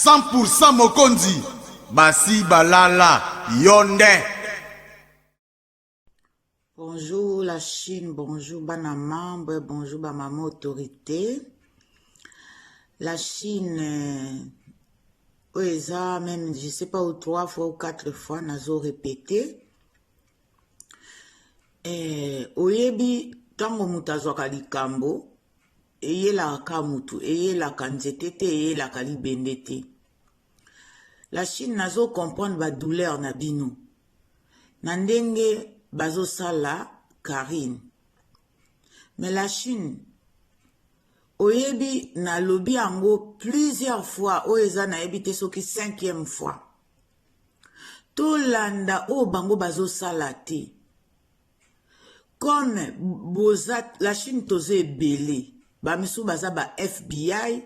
100% Mokonzi. Basi Balala, Yonde. Bonjour la Chine, bonjour bana membre, bonjour ba maman autorité. La Chine, ça même, je sais pas, ou 3 fois ou 4 fois, nazo répété. Oyebi, tango mutazwaka likambo, eye la kamutu, eye la kanzetete, eye la kalibendete. La Chine nazo comprendre ba douleur na bino. Nandenge bazo sala Karine. Mais la Chine, oyebi na lobi ango plusieurs fois, oeza na yebi te soki 5e fois. To landa o bango bazo sala te. Comme bozat, la Chine toze belé. Bamisu baza ba FBI,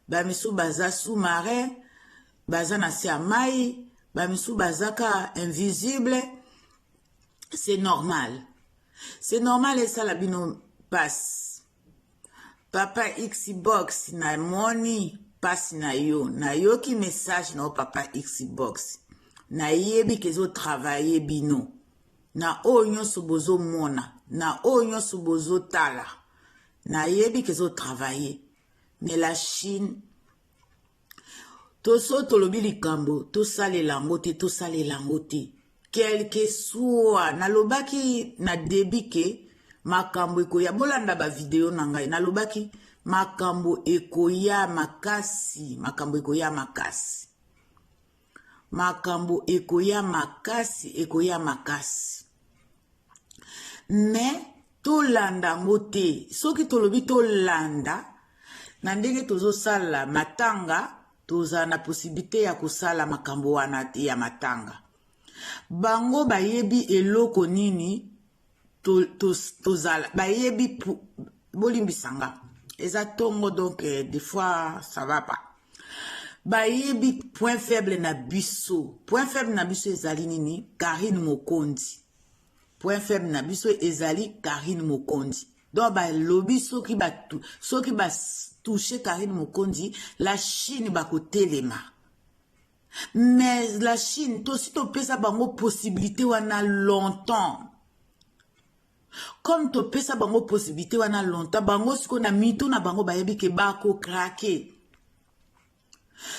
bamisu baza sous-marin, baza na siamai, bamisu baza ka invisible. C'est normal. C'est normal et ça la bino passe. Papa Xbox na money passe na yo ki message na papa Xbox. Na yebi kezo travailler bino. Na onyo subozo mona. Na onyo subozo tala. Na yebi kezo travailler. Mais la Chine, to so tolobi likambo, to sale langote, to sale langote. Quel que soit, na lobaki na débike, makambo ekoya, bolanda ba video nangai, na lobaki, makambo ekoya makasi, makambo ekoya makasi. Makambo ekoya makasi, ekoya makasi. Mais, to landa ngote, soki tolobi to landa, na ndenge tozo sala matanga, toza na possibilité ya kusala makambo wana ya matanga. Bango bayebi eloko nini tozala bayebi bolimbisanga eza tongo donc des fois ça va pas bayebi point faible na biso ezali nini Karine Mokonzi point faible na biso ezali Karine Mokonzi donc ba lobi soki ba toucher Karine Mokonzi la Chine ba kotelema. Mais la Chine, si tu peux ça bango possibilité wana longtemps. Comme tu peux ça bango possibilité wana longtemps, bango siko na mito na bango bayebi ke bako craquer.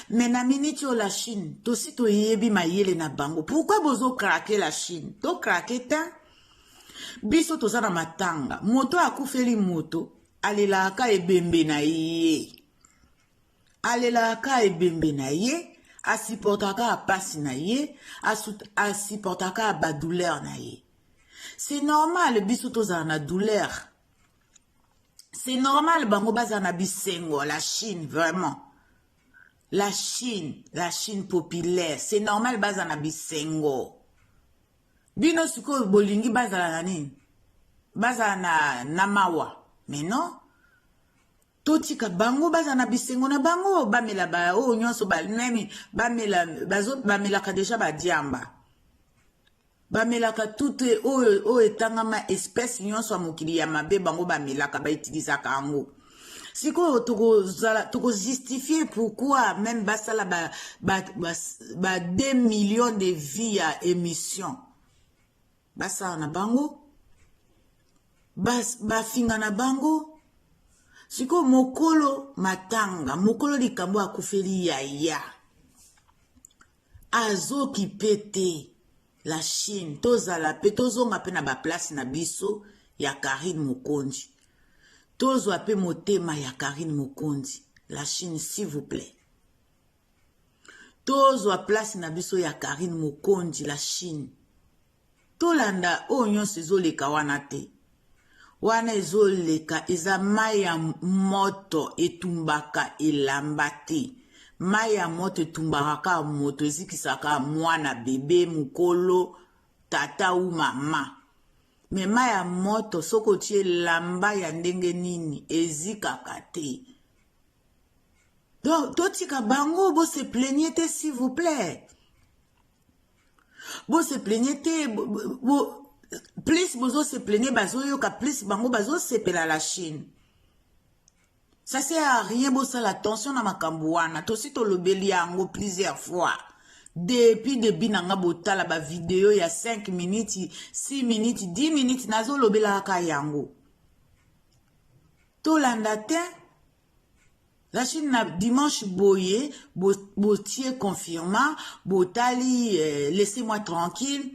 Mais na minute la Chine, si tu yebi mayele na bango. Pourquoi bozo craquer la Chine? To craquer ta? Biso to na matanga. Moto akufeli moto, alelaka ebembe na ye. Alelaka ebembe na ye. Asipotaka a pasi na ye, asipotaka a ba douleur na ye. C'est normal, biso toza na douleur. C'est normal, bango baza na bisengo, la Chine, vraiment. La Chine populaire, c'est normal, baza na bisengo. Bino suko bolingi baza na nini? Baza na namawa. Mais non? Totika bango baza na bisengo na bango bamela ba o nyonso ba nemi bamela bazo bamela ka déjà ba diamba bamela ka tout o etangama espèce nyonso mokili ya mabe bango bamela ka ba utiliser ka ango siko toko justifier pourquoi même basala ba 2 millions de vies à émission basa na bango ba finga na bango. Siko mokolo matanga, mokolo likambo akufeli ya. Azo ki pete la Chine, tozala pe tozonga pe na ba place na biso ya Karine Mokonzi. Tozwa pe motema ya Karine Mokonzi. La Chine, s'il vous plaît. Tozwa place na biso ya Karine Mokonzi, la Chine. Tolanda o nyonso ezoleka wana te. Wana ezoleka eza mai ya moto etumbaka elamba te. Mai ya moto etumbaka moto ezikisaka mwana bebe mukolo tata ou mama. Me mai ya moto soko tie elamba ya ndenge nini ezikaka te. Donc totika bango bo se plaignez te s'il vous plaît. Bo se plaignez te plus bozo se plaignez bazo yoka plus bango bazo sepela la Chine. Ça sert à rien bossa l'attention na makambo wana. Tosi tolobeli yango plusieurs fois. Depuis début nanga botala ba vidéo ya 5 minutes, 6 minutes, 10 minutes nazo lobela ka yango. Tolanda te. La Chine na dimanche boye, botier confirmant, botali laissez-moi tranquille.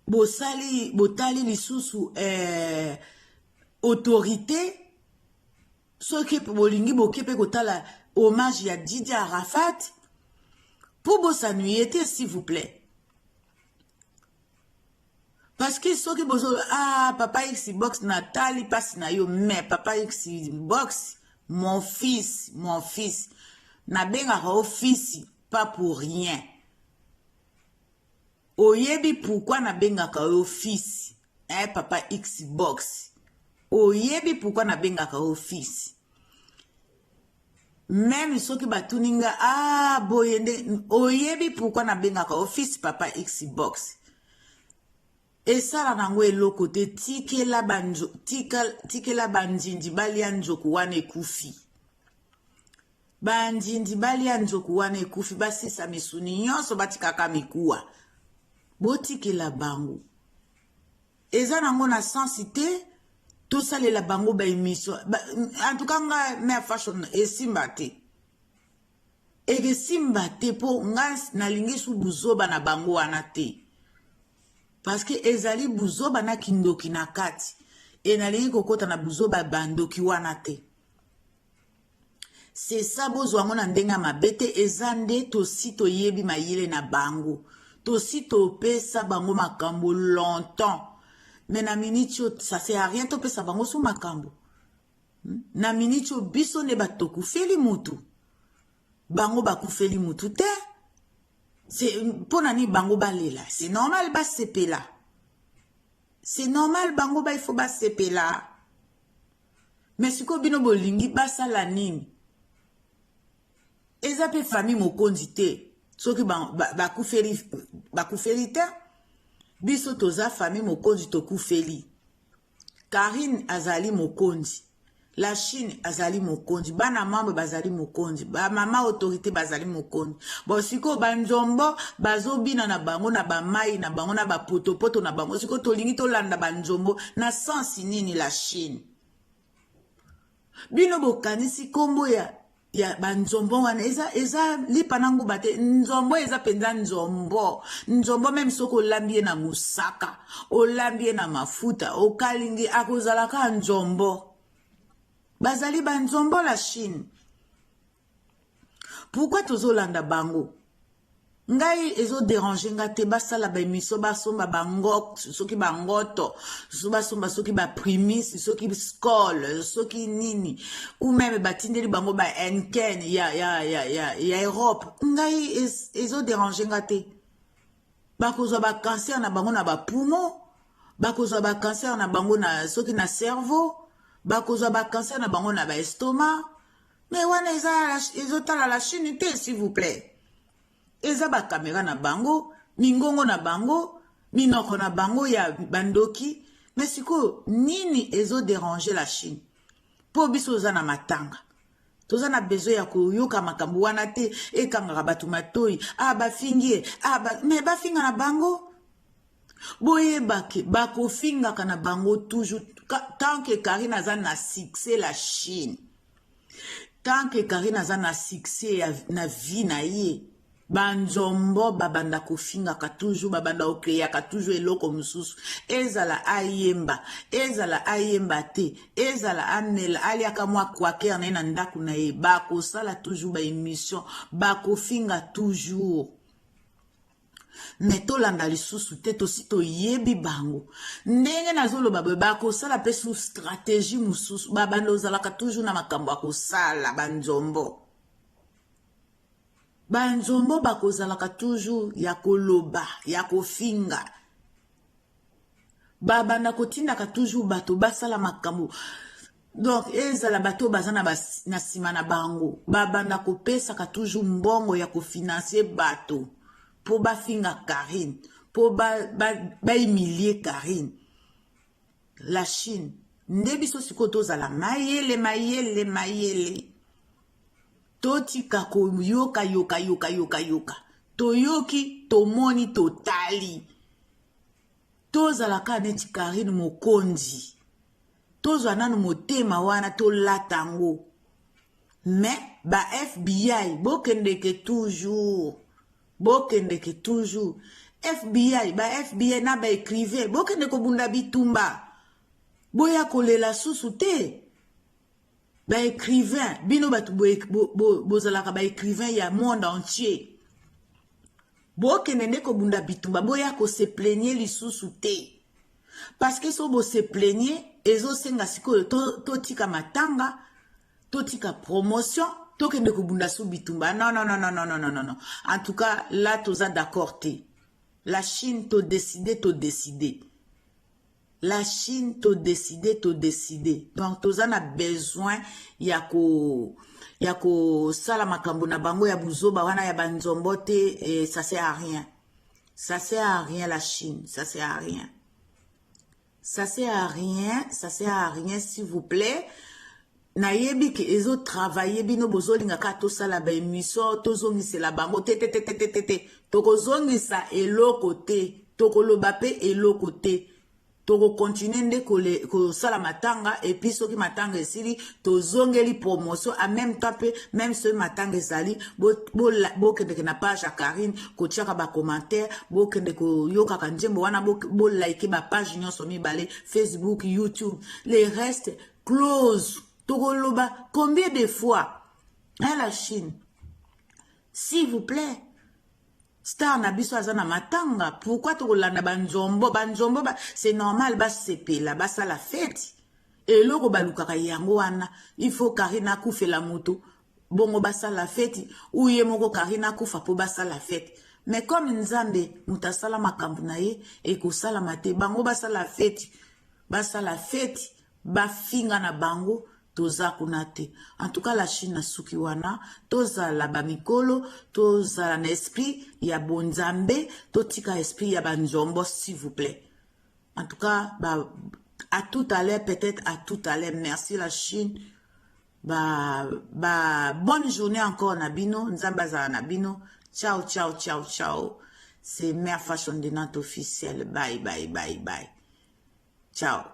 Botali lisusu autorité. Ce qui est bolingi bokepe kotala hommage ya Didier Arafat. Pour bosanuyer, s'il vous plaît. Parce que ce qui bozo papa Xbox Nathalie passe na yo, mais papa Xbox mon fils na benga au fils pas pour rien. Oyebi pourquoi na benga au fils papa Xbox. Oyebi pourquoi na benga au fils. Même ceux qui batuninga boyende oyebi pourquoi na benga au fils papa Xbox. Et ça la nango eloko te tikela banjindi balia njoku wane kufi. Banjindi balia njoku wane kufi basi sa misuni nyonso batikaka mikuwa. Botikela bango. Eza nango na sensité tout ça la bango ba émission. En tout cas nga me fashion esimbate. Ege simbate po nga na lingi su buzoba na bango wana te. Parce que ezali buzoba na kindoki na kati. E na lingi kokota na buzoba bandoki wana te. C'est ça bozo wango na ndenga mabete ezande to sito yebi mayele na bango. To sito pesa bango makambo longtemps. Mais na minitio ça sert à rien to pesa bango su makambo. Na minitio biso ne batoku feli mutu. Bango bakufeli mutu te. C'est pour nani bango balela. C'est normal ba sepela. C'est normal bango ba il faut ba sepela. Mais si ko bino bolingi basa la nini. Eza pe famille mokonzi te. Soki bakufeli te. Biso toza famille mokonzi tokufeli. Karine azali mokonzi. La Chine azali mokonzi. Bana mambo bazali mokonzi. Ba mama autorité bazali mokonzi. Bon siko banjombo bazobina na bango na bamai na bango na bapotopoto na bango. Siko tolingi tolanda banjombo na sensi nini la Chine. Bino bokanisi kombo ya banjombo wana eza lipa nangu bate nzombo eza penza nzombo même soko olambie na musaka olambie na mafuta okalingi akozalaka nzombo bazali banzombo la Chine. Pourquoi tozolanda bango? Ngai ezo déranger nga te basala ba émission basomba bangok soki bangoto basomba soki ba primis soki skol soki nini ou même batindeli bango ba enken ya Europe. Ngai ezo déranger nga te. Bakozwa ba cancer na bango na ba poumon, bakozwa ba cancer na bango na soki na cerveau, bakozwa ba cancer na bango na ba estomac. Mais wana ezo tala la Chine te s'il vous plaît. Eza ba caméra na bango, mingongo na bango, minoko na bango ya bandoki. Mais siko nini ezo déranger la Chine? Po biso za na matanga. Toza na besoin ya koyoka makambo wana te ekanga batu matoi, bafingie, mais bafinga na bango. Boye bako finga kana bango toujours tant que Karine aza na succès la Chine. Tant que Karine aza na succès na vie na ye. Banjombo babanda kofinga ka toujours babanda okreya ka toujours eloko mususu ezala ayemba te ezala anela aliaka mwa kwaker na ndaku na ye bako sala toujours ba émission bako finga toujours. Mais tolanda lisusu te tosi toyebi bango ndenge nazoloba bako sala pe sous stratégie mususu babanda ozalaka toujours na makambo akosala banjombo. Banzombo bakozalaka toujours ya koloba, ya kofinga. Babanda kotindaka toujours bato basala makambo. Donc ezala bato bazana na sima na bango. Babanda kopesaka toujours mbongo ya kofinancer bato. Po bafinga Karine, po ba humilier Karine. La Chine nde biso siko tozala mayele totika yoka toyoki tomoni totali tozala ka neti Karine Mokonzi tozwa nanu motema wana tolata yango mais ba FBI bokendeke toujours FBI na ba écrivain bokende kobunda bitumba boya kolela susu te ba écrivain bino batu bozalaka ba écrivain ya monde entier bokende ndeko bunda bitumba boya ko se plaigner lisusu te parce que so bo se plaigner ezo senga sikoyo totika matanga totika promotion tokende ko bunda su bitumba non en tout cas là toza d'accord te la Chine to décider la Chine to décider donc toza na besoin ya ko sala makambo na bango ya buzoba wana ya banzombo te et ça sert à rien la Chine ça sert à rien s'il vous plaît na yebi ke ezo travailler bino bozolinga ka to sala ba émission tozongisela bango te tokozongisa eloko te tokoloba pe eloko te toko continuer nde ko sala matanga et puis soki matanga esili tozongeli promotion en même temps pe même ce matanga ezali bo kende na page ya Karine ko tiaka ba commentaire bo kende ko yoka kanjembo wana bo like ba page nyonso mibale Facebook YouTube les restes close toko loba combien de fois hein, la Chine s'il vous plaît star na biso azana matanga pourquoi tokolanda banzombo c'est normal basepela basala fête eloko balukaka yango wana il faut Karine akufela moto bongo basala fête ou ye moko Karine akufa po basala fête mais comme nzambe mutasala makambo na ye ekosala mate bango basala fête bafinga na bango toza kunate. En tout cas, la Chine na suki wana, toza la bamikolo, toza la esprit, ya bonzambe, totika esprit ya banzombo, s'il vous plaît. En tout cas, à tout à l'heure, peut-être à tout à l'heure. Merci la Chine. Bonne journée encore, Nabino, Nzambaza Nabino. Ciao. C'est Mère Fashion de Nantes officielle. Bye. Ciao.